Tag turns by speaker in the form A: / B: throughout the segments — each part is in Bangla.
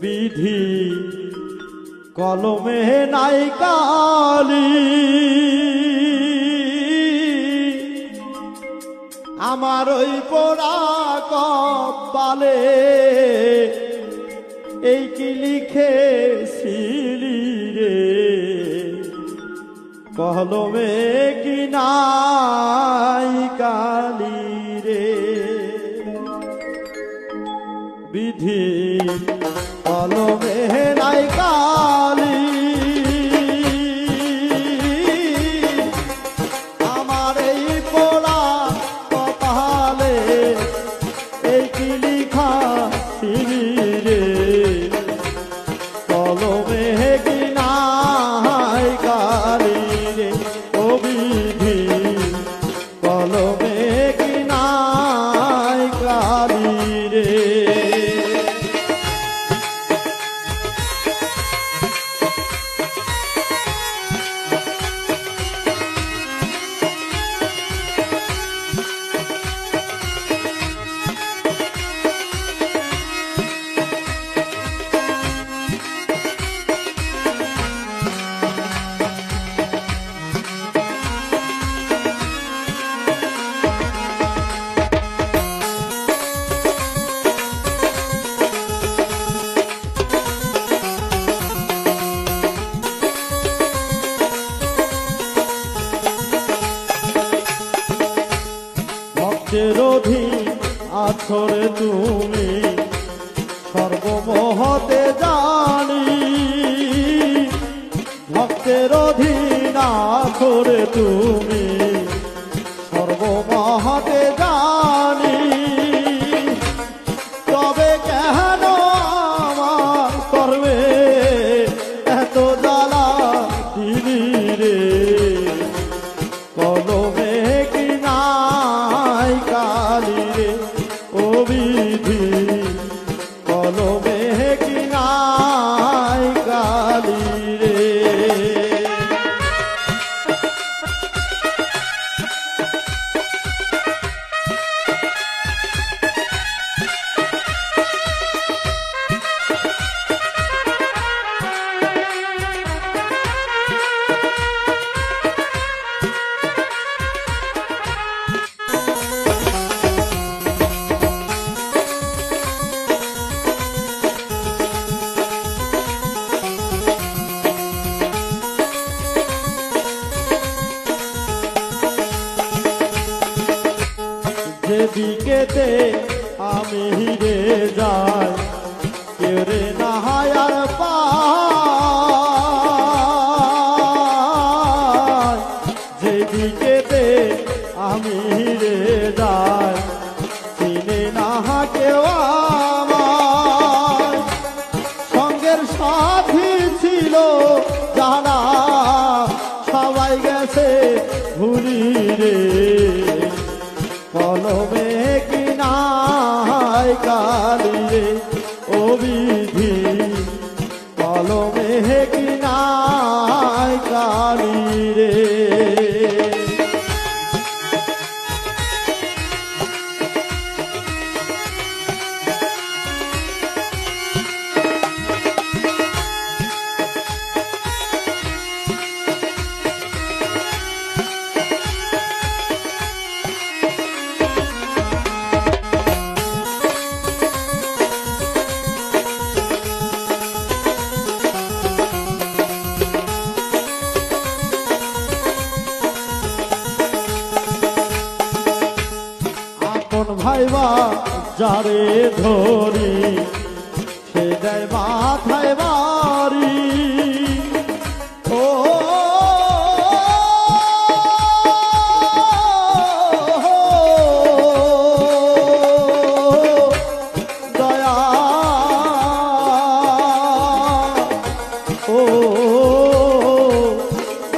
A: বিধি কলমে নাই কালি, আমার ওই পোড়া কপালে এই কি লিখেছিলি রে, কলমে কি নাই কালি রে। বিধি কলমে নাই কালি, আমার এই পোড়া কপালে এই কি লিখা ছিলি রে, কলমে কি নাই কালি রে। ও বিধি কলমে কি নাই কালি রে। ভক্তের অধীন আছরে তুমি সর্বমহতে জানি, ভক্তের অধীন আছরে তুমি সর্বমহতে জানি, তবে কেন আমার করবে এত জ্বালা দিলি রে, কলমে কি নাই কালি রে। ও বিধি কলমে কি নাই কালি রে। যেদিকেতে আমি রে যাই কেউ রে না হায়ার পায়, যেদিকেতে আমি রে যাই চিনে না কেউ আমার, সঙ্গের সাথী ছিল জানা সবাই গেছে ভুলি রে, কলমে কি নাই কালি রে। ও বিধি কলমে কি নাই কালি রে। ভাইবা যারে ধরি সে দেয় মাথায় বাড়ি, ও দয়া, ও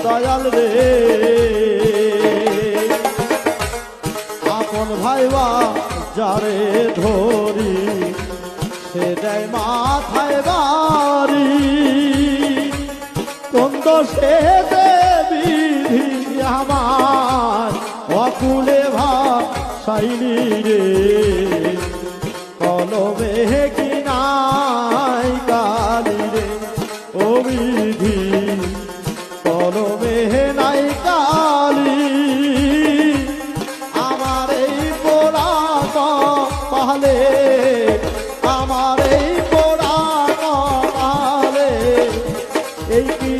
A: দয়াল রে, আপন ভাইবা যারে ধরি সে দেয় মাথায় বাড়ি, কোন দোষে দেবী আমার অকুলে ভাসাইলি রে, কলমে কি নাই কপালে আমার এই পোড়া কপালে এই কি